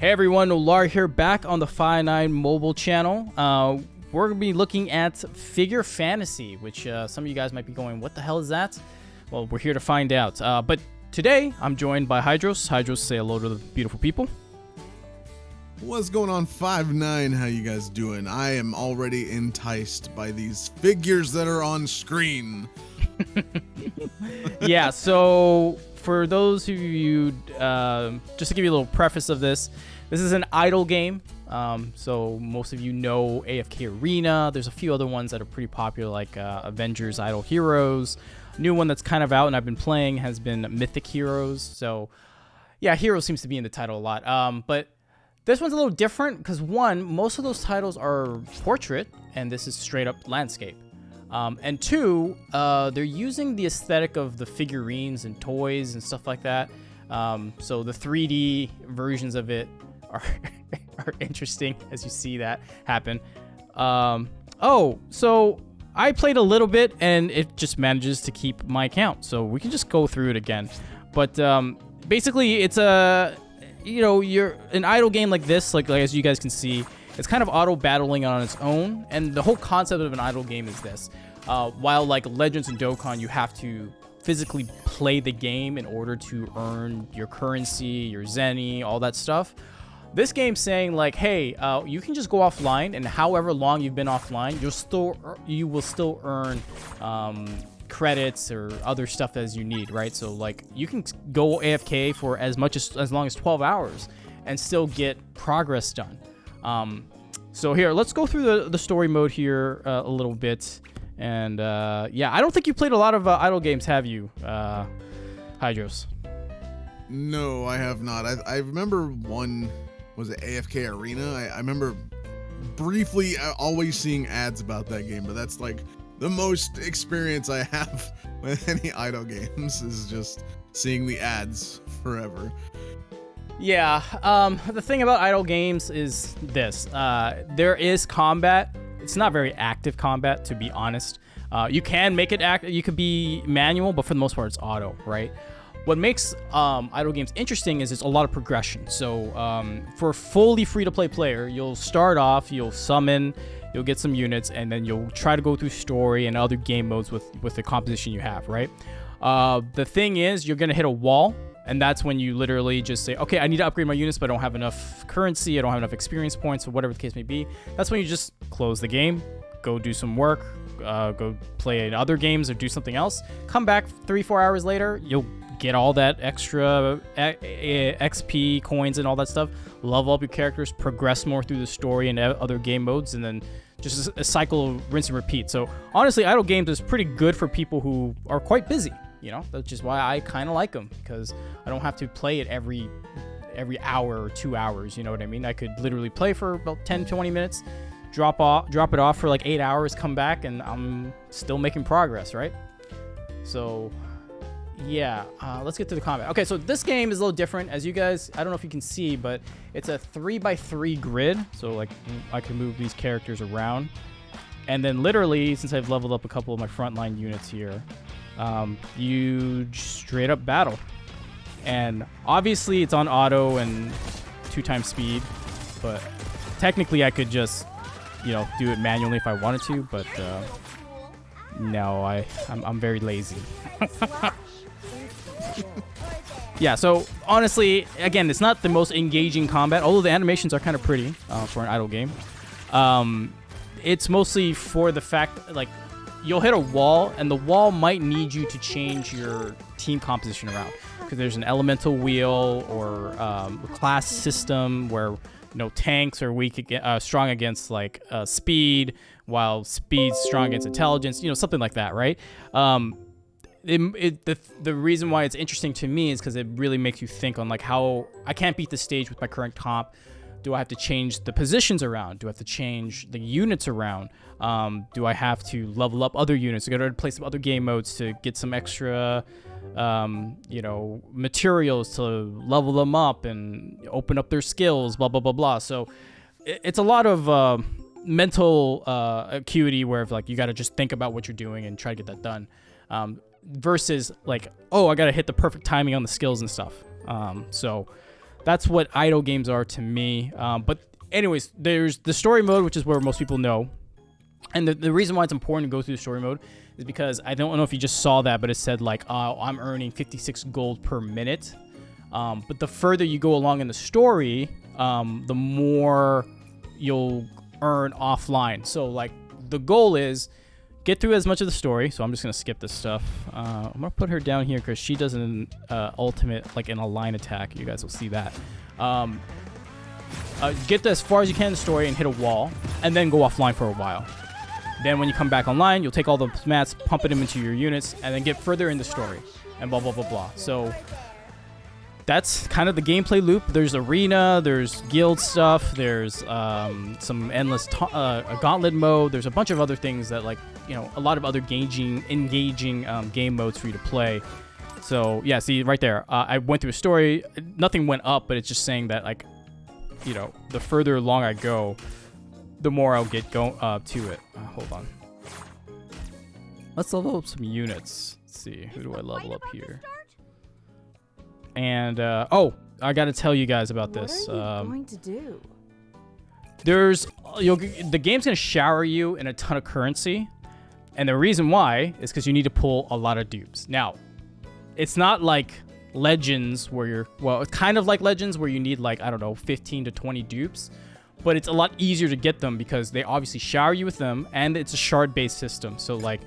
Hey everyone, Nolar here, back on the Fi 9 mobile channel. We're going to be looking at figure fantasy, which some of you guys might be going, what the hell is that? Well, we're here to find out. But today, I'm joined by Hydros. Hydros, say hello to the beautiful people. What's going on, 5'9"? How you guys doing? I am already enticed by these figures that are on screen. Yeah, so for those of you, just to give you a little preface of this is an idle game. So most of you know AFK Arena. There's a few other ones that are pretty popular, like Avengers Idle Heroes. New one that's kind of out and I've been playing has been Mythic Heroes. So yeah, Heroes seems to be in the title a lot. But this one's a little different because one, most of those titles are portrait and this is straight up landscape. And two, they're using the aesthetic of the figurines and toys and stuff like that. So the 3D versions of it are interesting as you see that happen. So I played a little bit and it just manages to keep my account. So we can just go through it again. But basically it's you're an idle game like this, like as you guys can see, it's kind of auto battling on its own. And the whole concept of an idle game is this. While like Legends and Dokkan, you have to physically play the game in order to earn your currency, your zenny, all that stuff. This game's saying like, hey, you can just go offline, and however long you've been offline, you will still earn credits or other stuff as you need, right? So like you can go AFK for as long as 12 hours and still get progress done. So here, let's go through the story mode here a little bit. And yeah, I don't think you played a lot of idle games, have you, Hydros? No, I have not. I remember one, was it AFK Arena? I remember briefly always seeing ads about that game, but that's like the most experience I have with any idle games is just seeing the ads forever. Yeah, the thing about idle games is this. There is combat. It's not very active combat, to be honest. You can make it active. You could be manual, but for the most part, it's auto, right? What makes idle games interesting is there's a lot of progression. So for a fully free-to-play player, you'll start off, you'll summon, you'll get some units, and then you'll try to go through story and other game modes with the composition you have, right? The thing is, you're going to hit a wall. And that's when you literally just say, okay, I need to upgrade my units, but I don't have enough currency, I don't have enough experience points, or whatever the case may be. That's when you just close the game, go do some work, go play in other games or do something else. Come back 3-4 hours later, you'll get all that extra XP, coins, and all that stuff. Level up your characters, progress more through the story and other game modes, and then just a cycle of rinse and repeat. So honestly, idle games is pretty good for people who are quite busy. You know, that's just why I kind of like them, because I don't have to play it every hour or 2 hours. You know what I mean? I could literally play for about 10-20 minutes, drop it off for like 8 hours, come back, and I'm still making progress, right? So yeah, let's get to the combat. Okay, so this game is a little different. As you guys, I don't know if you can see, but it's a 3x3 grid. So like I can move these characters around. And then literally, since I've leveled up a couple of my frontline units here, you straight up battle. And obviously it's on auto and 2x speed, but technically I could just, do it manually if I wanted to, but no, I'm very lazy. Yeah, so honestly, again, it's not the most engaging combat, although the animations are kind of pretty for an idle game. It's mostly for the fact, like, you'll hit a wall, and the wall might need you to change your team composition around. Because there's an elemental wheel or a class system where, tanks are strong against, like, speed, while speed's strong against intelligence, something like that, right? The reason why it's interesting to me is because it really makes you think on, like, how I can't beat the stage with my current comp. Do I have to change the positions around? Do I have to change the units around? Do I have to level up other units? Do I got to play some other game modes to get some extra, materials to level them up and open up their skills, blah, blah, blah, blah. So it's a lot of mental acuity where like you got to just think about what you're doing and try to get that done. Versus like, oh, I got to hit the perfect timing on the skills and stuff. So that's what idle games are to me. But anyways, there's the story mode, which is where most people know. And the reason why it's important to go through the story mode is because I don't know if you just saw that, but it said like, I'm earning 56 gold per minute. But the further you go along in the story, the more you'll earn offline. So like the goal is get through as much of the story. So I'm just going to skip this stuff. I'm going to put her down here because she does an ultimate, like in a line attack. You guys will see that. Get as far as you can in the story and hit a wall, and then go offline for a while. Then when you come back online, you'll take all the mats, pump them into your units, and then get further in the story, and blah, blah, blah, blah. So that's kind of the gameplay loop. There's arena, there's guild stuff, there's some endless gauntlet mode. There's a bunch of other things that, like, you know, a lot of other engaging game modes for you to play. So yeah, see right there, I went through a story. Nothing went up, but it's just saying that, like, you know, the further along I go, the more I'll get to it. Hold on. Let's level up some units. Let's see, who do I level up here? And oh, I got to tell you guys about this. What are you going to do? The game's gonna shower you in a ton of currency, and the reason why is because you need to pull a lot of dupes. Now, it's not like Legends where it's kind of like Legends where you need, like, I don't know, 15 to 20 dupes. But it's a lot easier to get them because they obviously shower you with them, and it's a shard-based system. So, like,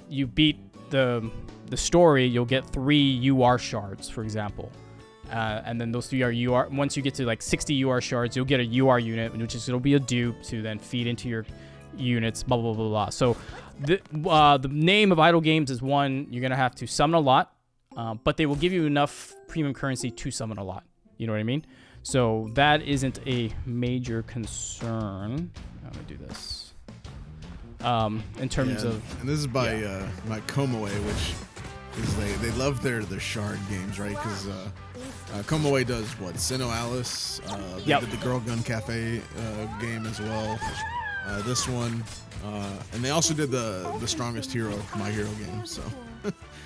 you beat the story, you'll get 3 UR shards, for example. And then those 3 are UR. Once you get to, like, 60 UR shards, you'll get a UR unit, which is, it'll be a dupe to then feed into your units, blah, blah, blah, blah. So, the name of idle games is, one, you're going to have to summon a lot, but they will give you enough premium currency to summon a lot. You know what I mean? So that isn't a major concern. I'm gonna do this. In terms of, and this is by Komoe, which is they love their shard games, right? Because Komoe does what? Sinnoh Alice. They did the Girl Gun Cafe game as well. This one, and they also did the Strongest Hero My Hero game. So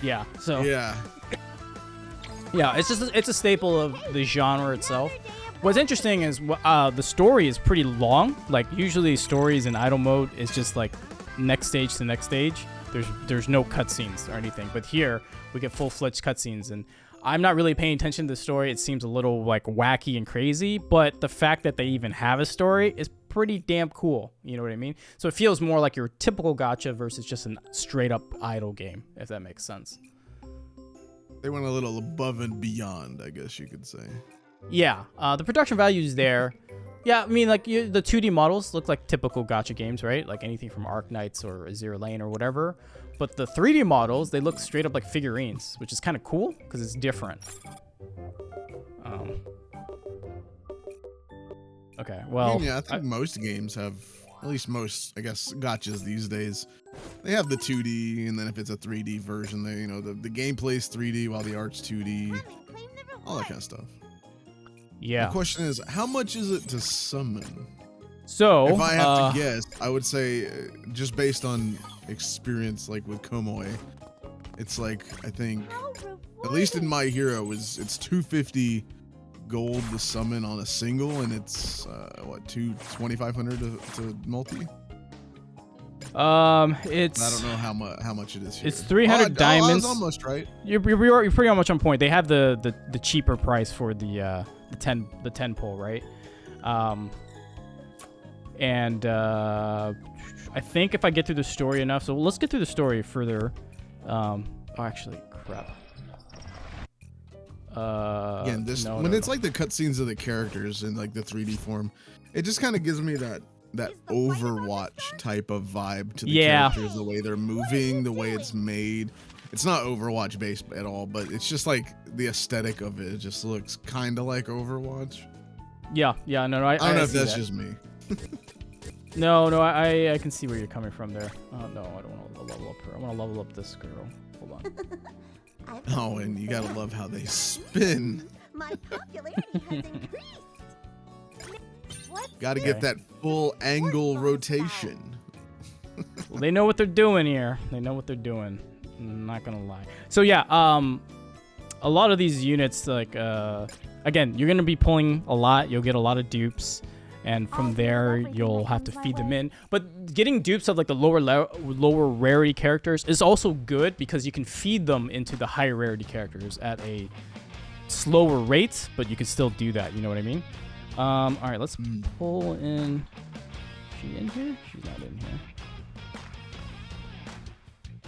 yeah. So yeah. Yeah, it's a staple of the genre itself. What's interesting is the story is pretty long. Like, usually stories in idle mode is just like next stage to next stage. There's no cutscenes or anything. But here we get full-fledged cutscenes, and I'm not really paying attention to the story. It seems a little like wacky and crazy, but the fact that they even have a story is pretty damn cool. You know what I mean? So it feels more like your typical gacha versus just a straight-up idle game, if that makes sense. They went a little above and beyond, I guess you could say. Yeah, the production value is there. Yeah, I mean, like, the 2D models look like typical gacha games, right? Like anything from Arc Knights or Azure Lane or whatever. But the 3D models, they look straight up like figurines, which is kind of cool because it's different. Okay, well... Yeah, I think most games have, at least most, I guess, gachas these days, they have the 2D, and then if it's a 3D version, they, you know, the gameplay's 3D while the art's 2D, all that kind of stuff. Yeah. The question is, how much is it to summon? So, if I have to guess, I would say, just based on experience, like with Komoe, it's like, I think, at least in My Hero, it's 250 gold to summon on a single, and it's what, 2,500 to multi. It's, I don't know how much it is here. It's 300 diamonds. I was almost right. You're pretty much on point. They have the cheaper price for the 10 pull, right? And I think if I get through the story enough, so let's get through the story further. Oh, actually, crap. Again, it's like the cutscenes of the characters in like the 3D form, it just kind of gives me that Overwatch type of vibe to the characters, the way they're moving, the way it's made. It's not Overwatch based at all, but it's just like the aesthetic of it. It just looks kind of like Overwatch. Yeah, no, I don't know if that's that. just me. No, I can see where you're coming from there. Oh no, I don't want to level up her. I want to level up this girl. Hold on. Oh, and you gotta love how they spin. My popularity has increased. Gotta get that full angle rotation. Well, they know what they're doing here. They know what they're doing. I'm not gonna lie. So yeah, a lot of these units, like again, you're gonna be pulling a lot. You'll get a lot of dupes, and from there you'll have to feed them in. But getting dupes of like the lower rarity characters is also good because you can feed them into the higher rarity characters at a slower rate, but you can still do that. You know what I mean? All right, let's pull in. Is she in here? She's not in here.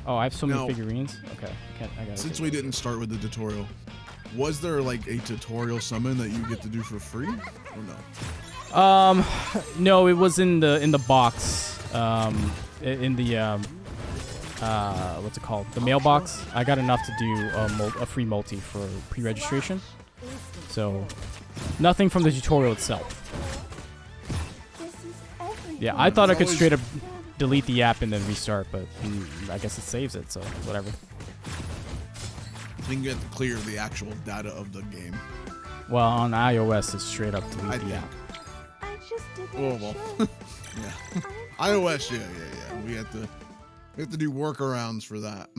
Oh, I have so many figurines. Okay, I got. Since we didn't start with the tutorial, was there like a tutorial summon that you get to do for free, or no? No, it was in the box. In the what's it called? The mailbox. I got enough to do a free multi for pre-registration. So, nothing from the tutorial itself. Yeah, I thought I could straight up delete the app and then restart, but I guess it saves it, so whatever. You can get to clear the actual data of the game. Well, on iOS, it's straight up delete the app. I just did Oh well, yeah. iOS, yeah. We have to do workarounds for that.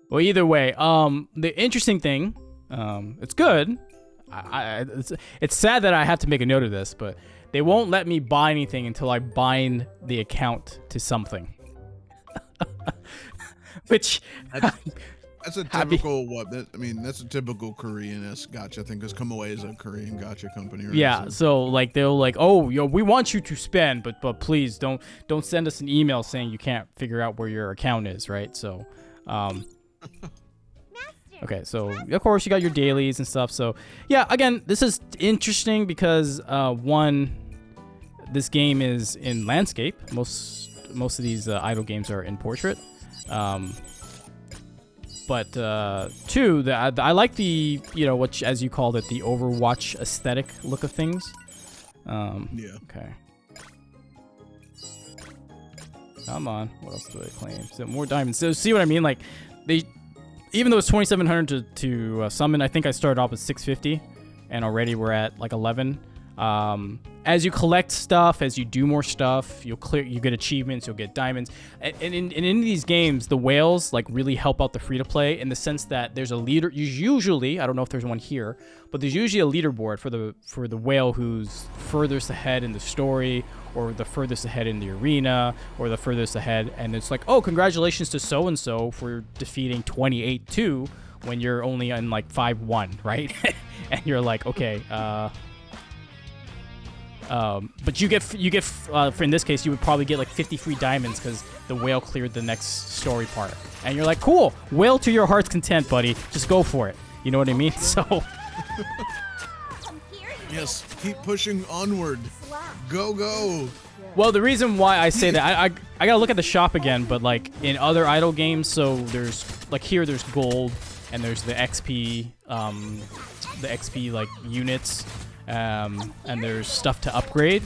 Well, either way, the interesting thing, it's good. It's sad that I have to make a note of this, but they won't let me buy anything until I bind the account to something. Which that's a typical that's a typical Korean-esque gacha thing, because Come Away is a Korean gacha company. Right? Yeah, so like they'll like, oh, yo, we want you to spend, but please don't send us an email saying you can't figure out where your account is, right? So, okay, so of course you got your dailies and stuff. So yeah, again, this is interesting because one, this game is in landscape. Most of these idle games are in portrait. But two, I like the, what as you called it, the Overwatch aesthetic look of things. Yeah. Okay. Come on. What else do they claim? So more diamonds. So see what I mean? Like even though it's 2,700 to summon, I think I started off with 650, and already we're at like 11. As you collect stuff, as you do more stuff, you get achievements, you'll get diamonds. And in these games, the whales like really help out the free-to-play in the sense that there's a leader. Usually, I don't know if there's one here, but there's usually a leaderboard for the whale who's furthest ahead in the story, or the furthest ahead in the arena, or the furthest ahead. And it's like, oh, congratulations to so-and-so for defeating 28-2 when you're only in like 5-1, right? And you're like, okay, but you get for in this case, you would probably get like 50 free diamonds because the whale cleared the next story part. And you're like, cool, whale to your heart's content, buddy. Just go for it. You know what I mean? So. Yes, keep pushing onward. Go. Well, the reason why I say that, I gotta look at the shop again, but like in other idle games, so there's like here there's gold and there's the XP like units. And there's stuff to upgrade.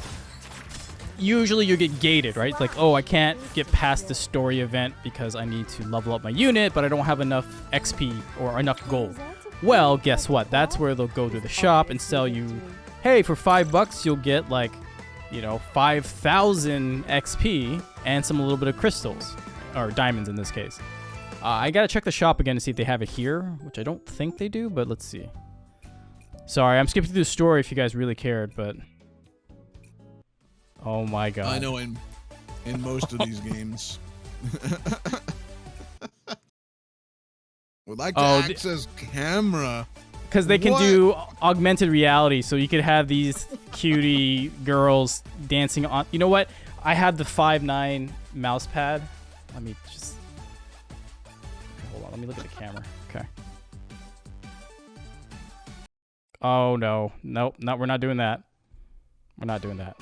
Usually you get gated, right? Like, oh, I can't get past the story event because I need to level up my unit, but I don't have enough XP or enough gold. Well, guess what? That's where they'll go to the shop and sell you, hey, for $5 you'll get like, 5,000 XP and a little bit of crystals, or diamonds in this case. I gotta check the shop again to see if they have it here, which I don't think they do, but let's see. Sorry, I'm skipping through the story if you guys really cared, but... Oh my god. I know in most of these games. Would like to access camera. Because they can do augmented reality, so you could have these cutie girls dancing on... You know what? I have the 5.9 mouse pad. Let me just... Okay, hold on, let me look at the camera. Okay. Oh, no. Nope. No, we're not doing that. We're not doing that.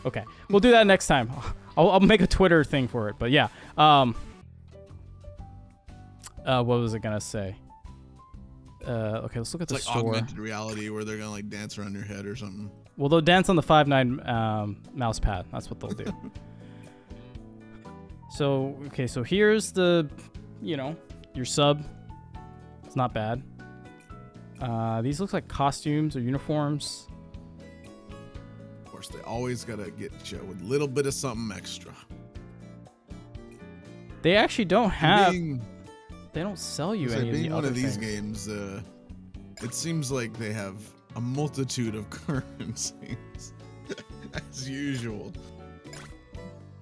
Okay. We'll do that next time. I'll make a Twitter thing for it. But yeah. What was I going to say? Okay, let's look at the store. Like augmented reality where they're going to like dance around your head or something. Well, they'll dance on the 5.9 mouse pad. That's what they'll do. So, okay. So here's the, your sub. It's not bad. These look like costumes or uniforms. Of course, they always gotta get you with a little bit of something extra. They actually don't have. They don't sell you any of the being other one of these things. games, it seems like they have a multitude of currencies as usual.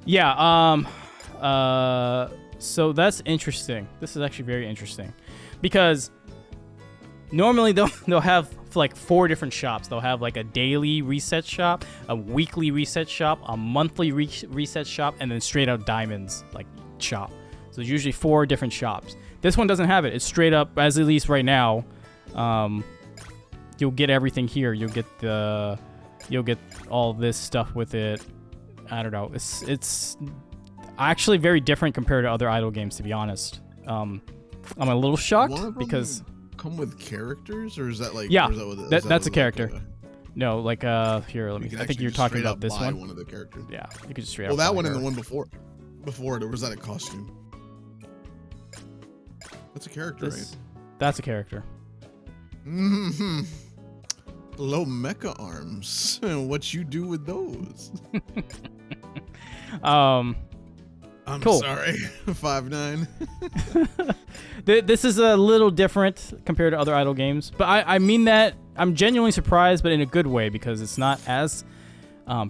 Yeah. So that's interesting. This is actually very interesting, because normally they'll have like 4 different shops. They'll have like a daily reset shop, a weekly reset shop, a monthly reset shop, and then straight out diamonds like shop. So there's usually 4 different shops. This one doesn't have it. It's straight up, as at least right now. You'll get everything here. You'll get all this stuff with it. I don't know. It's actually very different compared to other idle games, to be honest. I'm a little shocked because come with characters, or is that like yeah, that's a character. No, like here, let me. I think you're talking about this one. One of the characters. Yeah, you could just straight up. Well, that one her. and the one before it, or was that a costume? That's a character, right? That's a character. Mm-hmm. Low mecha arms. What you do with those? I'm cool. sorry. 5'9". This is a little different compared to other idle games, but I mean that I'm genuinely surprised, but in a good way, because it's not as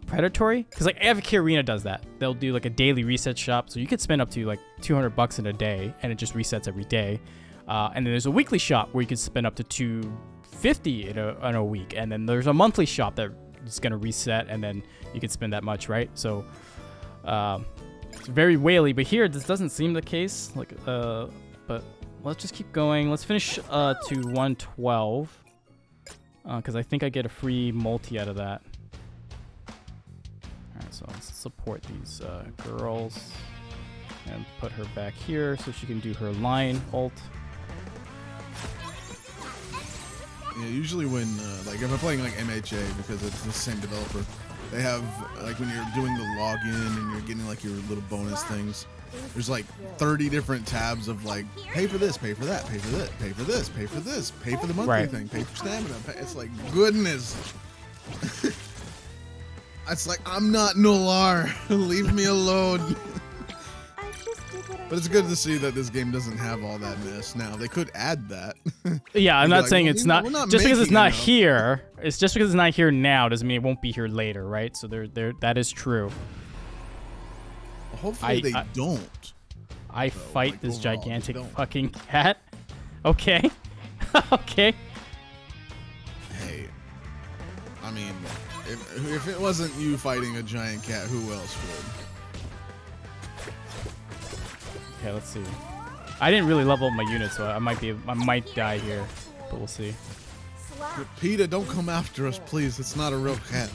predatory. Because like AFK Arena does that. They'll do like a daily reset shop, so you could spend up to like $200 in a day, and it just resets every day. And then there's a weekly shop where you could spend up to $250 in a week, and then there's a monthly shop that is gonna reset, and then you could spend that much, right? So it's very whaley, but here this doesn't seem the case. Like but let's just keep going. Let's finish to 112, because I think I get a free multi out of that. All right, so let's support these girls and put her back here so she can do her line ult. Yeah, usually when like if I'm playing like MHA, because it's the same developer, they have like when you're doing the login and you're getting like your little bonus things, there's like 30 different tabs of like pay for this, pay for that, pay for this, pay for this, pay for this, pay for the monthly thing, pay for stamina. It's like goodness. It's like, I'm not Nolar. Leave me alone. But it's good to see that this game doesn't have all that mess now. They could add that. Yeah, I'm not saying it's not just because it's not enough. here. It's just because it's not here now doesn't mean it won't be here later, right? So there that is true. Hopefully they don't. I fight like, this overall, gigantic they don't. fucking cat. Okay. Okay. Hey, I mean, if it wasn't you fighting a giant cat, who else would? Okay, let's see. I didn't really level up my unit, so I might die here, but we'll see. PETA, don't come after us, please. It's not a real cat.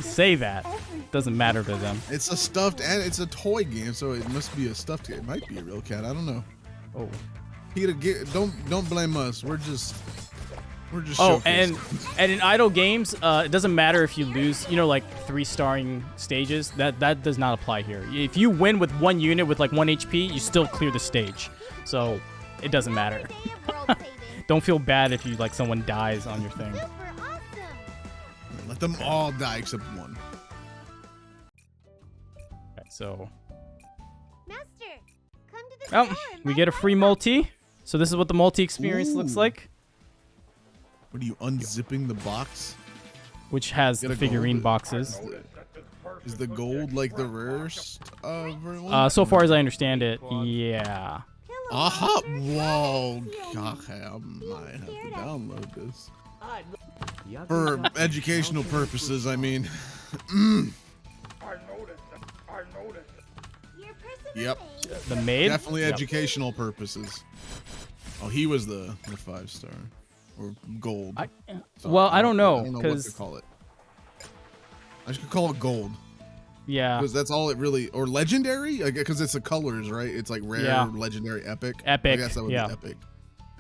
Say that. Doesn't matter to them. It's a stuffed, and it's a toy game, so it must be a stuffed cat. It might be a real cat. I don't know. Oh. PETA, don't blame us. We're just Oh, showcasing. and in idle games, it doesn't matter if you lose, you know, like 3-starring stages. That does not apply here. If you win with 1 unit with like 1 HP, you still clear the stage. So it doesn't matter. Don't feel bad if you like someone dies on your thing. Let them all die except one. Okay, so Master, come to the store and we buy get a free my multi. So this is what the multi experience looks Ooh. like, What are you unzipping the box? which has Get the a figurine gold. boxes. Is the gold like the rarest one? So far as I understand it, yeah. Aha! Whoa! Okay, I might have to download this. For educational purposes, I mean. Yep. The maid? Definitely Yep. educational purposes. Oh, he was the 5-star. Or gold. Well, I don't know, I don't know what to 'cause- call it. I should call it gold. Yeah. Because that's all it really, or legendary, because it's the colors, right? It's like rare, Yeah. legendary, epic. Epic, I guess that would yeah. be epic.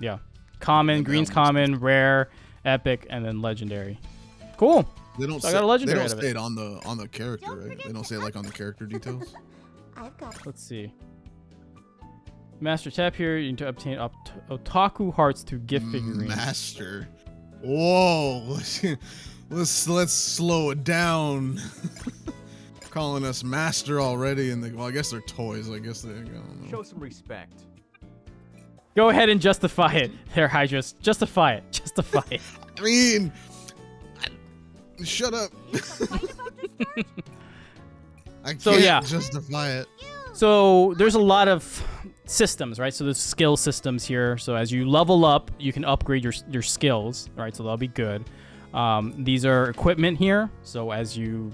Yeah. Common, Yeah, green's that makes common, rare, epic, and then legendary. Cool. They don't So I say, got a legendary they out don't of say it. it on the character, right? They don't say it like on the character details. I've got Let's see. Master tap here. You need to obtain otaku hearts through gift figurines. Master. Whoa. let's slow it down. Calling us master already, and well, I guess they're toys. I guess they. I don't know. Show some respect. Go ahead and justify it. There, Hydros. Justify it. Justify it. I mean, shut up. I can't justify it. So there's a lot of systems, right? So there's skill systems here. So as you level up, you can upgrade your skills, right? So that'll be good. These are equipment here. So as you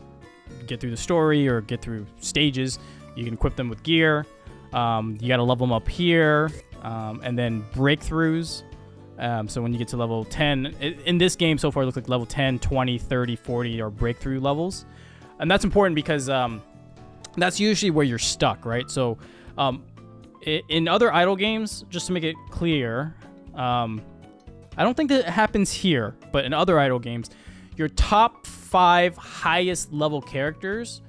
get through the story or get through stages, you can equip them with gear. You got to level them up here. And then breakthroughs. So when you get to level 10, in this game so far, it looks like level 10, 20, 30, 40 are breakthrough levels. And that's important because that's usually where you're stuck, right? So in other idle games, just to make it clear, I don't think that it happens here, but in other idle games, your top 5 highest level characters,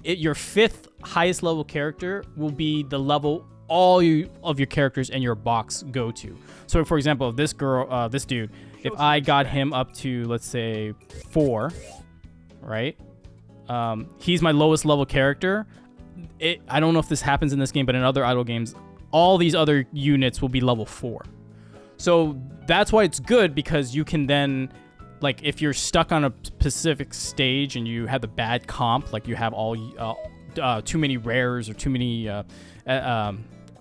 your 5th highest level character will be the level all of your characters in your box go to. So for example, if this dude, if I got him up to, let's say 4, right? He's my lowest level character. I don't know if this happens in this game, but in other idle games, all these other units will be level 4. So that's why it's good, because you can then, like, if you're stuck on a specific stage and you have the bad comp, like you have all too many rares or too many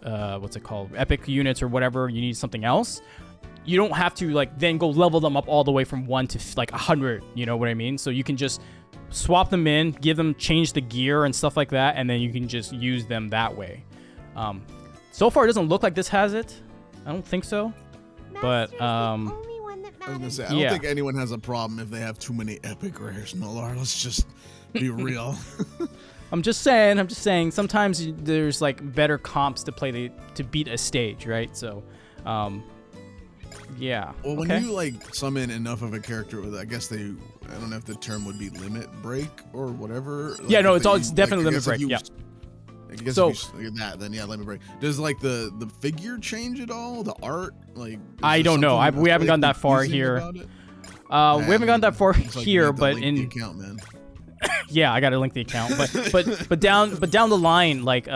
what's it called, epic units or whatever, you need something else, you don't have to like then go level them up all the way from 1 to like 100, you know what I mean? So you can just swap them in, change the gear and stuff like that, and then you can just use them that way. So far it doesn't look like this has it. I don't think so. But I was gonna say, I don't think anyone has a problem if they have too many epic rares, Nolar. Let's just be real. I'm just saying sometimes there's like better comps to play to beat a stage, right? So yeah. Well, when you like summon enough of a character with, I guess I don't know if the term would be limit break or whatever. Like, yeah, no, it's definitely limit break. Yeah. I guess so, if you look at that, then yeah, limit break. Does like the figure change at all? The art, like I don't know. We haven't gone that far here. We haven't gone that far here, but in the account, man. Yeah, I gotta link the account, but down the line, like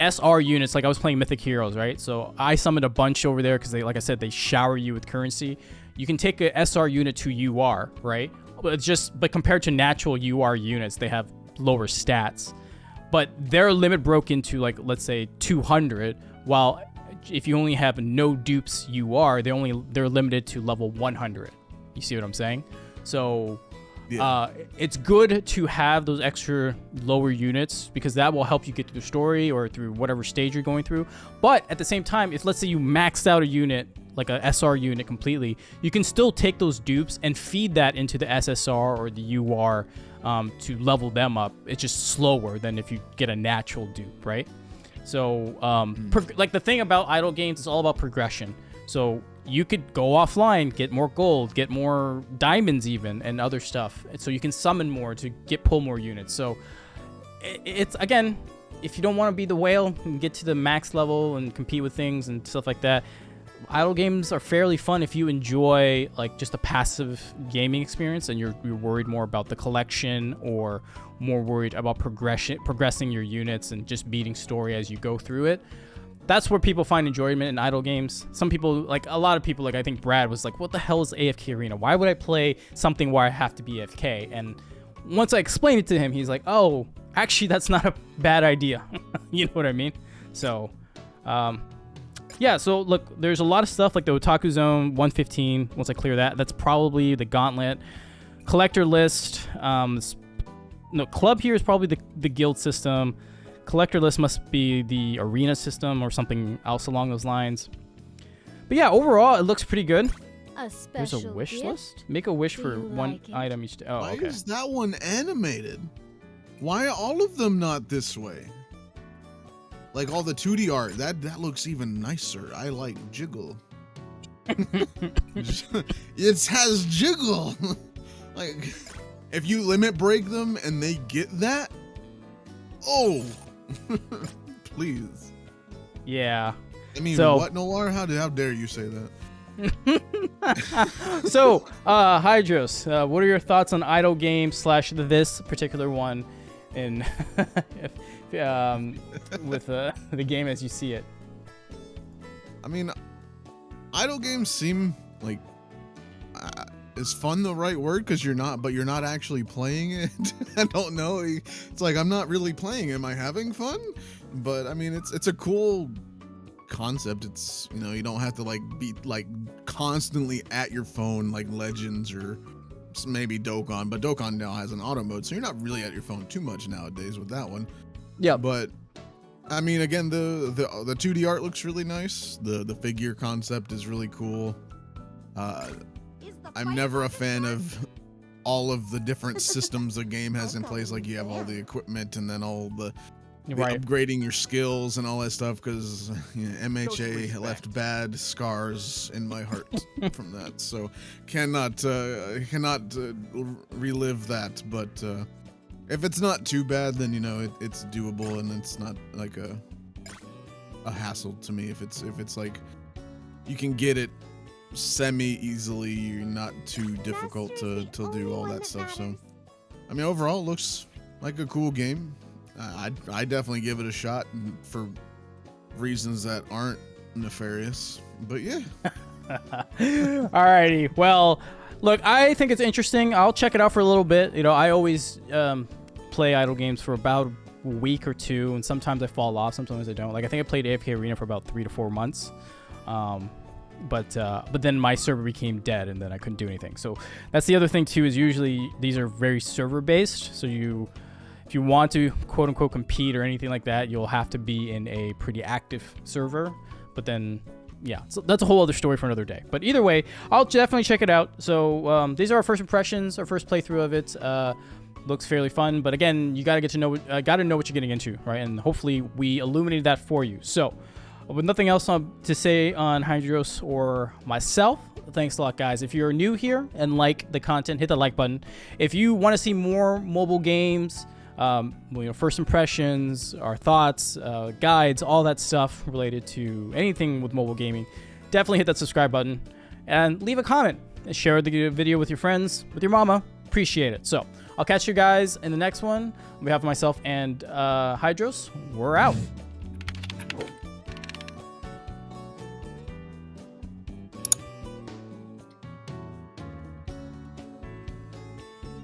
SR units, like I was playing Mythic Heroes, right? So I summoned a bunch over there because they, like I said, they shower you with currency. You can take a SR unit to UR, right? But compared to natural UR units, they have lower stats, but their limit broke into like, let's say 200, while if you only have no dupes UR, they're limited to level 100. You see what I'm saying? So it's good to have those extra lower units because that will help you get through the story or through whatever stage you're going through. But at the same time, if let's say you maxed out a unit, like a SR unit completely, you can still take those dupes and feed that into the SSR or the UR to level them up. It's just slower than if you get a natural dupe, right? So like the thing about idle games is all about progression. So you could go offline, get more gold, get more diamonds even, and other stuff. So you can summon more to pull more units. So it's, again, if you don't want to be the whale and get to the max level and compete with things and stuff like that, idle games are fairly fun if you enjoy like just a passive gaming experience and you're worried more about the collection or more worried about progressing your units and just beating story as you go through it. That's where people find enjoyment in idle games. Some people, like a lot of people, like I think Brad was like, what the hell is AFK Arena? Why would I play something where I have to be AFK? And once I explained it to him, he's like, oh, actually, that's not a bad idea. You know what I mean? So, yeah, so look, there's a lot of stuff like the Otaku Zone 115. Once I clear that, that's probably the Gauntlet. Collector list. No, club here is probably the guild system. Collector list must be the arena system or something else along those lines. But yeah, overall, it looks pretty good. There's a wish list? Make a wish for one item each day. Oh, okay. Why is that one animated? Why are all of them not this way? Like all the 2D art, that looks even nicer. I like jiggle. It has jiggle. Like, if you limit break them and they get that, oh, please. Yeah. I mean, what, Nolar? How dare you say that? So, Hydros, what are your thoughts on idle games / this particular one, in with the game as you see it? I mean, idle games seem like is fun the right word? Because you're not actually playing it. I don't know. It's like I'm not really playing. Am I having fun? But I mean, it's a cool concept. It's, you know, you don't have to like be like constantly at your phone like Legends or maybe Dokkan, but Dokkan now has an auto mode, so you're not really at your phone too much nowadays with that one. Yeah. But I mean, again, the 2D art looks really nice. The figure concept is really cool. I'm never a fan of all of the different systems a game has in place. Like you have all the equipment and then all the upgrading your skills and all that stuff, because you know, MHA left bad scars in my heart from that. So cannot relive that. But if it's not too bad, then you know it's doable and it's not like a hassle to me. If it's like you can get it semi easily, you're not too difficult to do all that stuff. So I mean, overall it looks like a cool game. I definitely give it a shot for reasons that aren't nefarious, but yeah. Alrighty, well, look, I think it's interesting. I'll check it out for a little bit. You know, I always play idle games for about a week or two, and sometimes I fall off, sometimes I don't. Like I think I played AFK Arena for about 3 to 4 months. But then my server became dead and then I couldn't do anything. So that's the other thing too, is usually these are very server based. So if you want to quote unquote compete or anything like that, you'll have to be in a pretty active server. But then, yeah, so that's a whole other story for another day. But either way, I'll definitely check it out. So these are our first impressions, our first playthrough of it. Looks fairly fun, but again, you gotta know what you're getting into, right? And hopefully we illuminated that for you. So with nothing else to say on Hydros or myself, thanks a lot, guys. If you're new here and like the content, hit the like button. If you want to see more mobile games, first impressions, our thoughts, guides, all that stuff related to anything with mobile gaming, definitely hit that subscribe button and leave a comment and share the video with your friends, with your mama. Appreciate it. So I'll catch you guys in the next one. On behalf of myself and Hydros, we're out.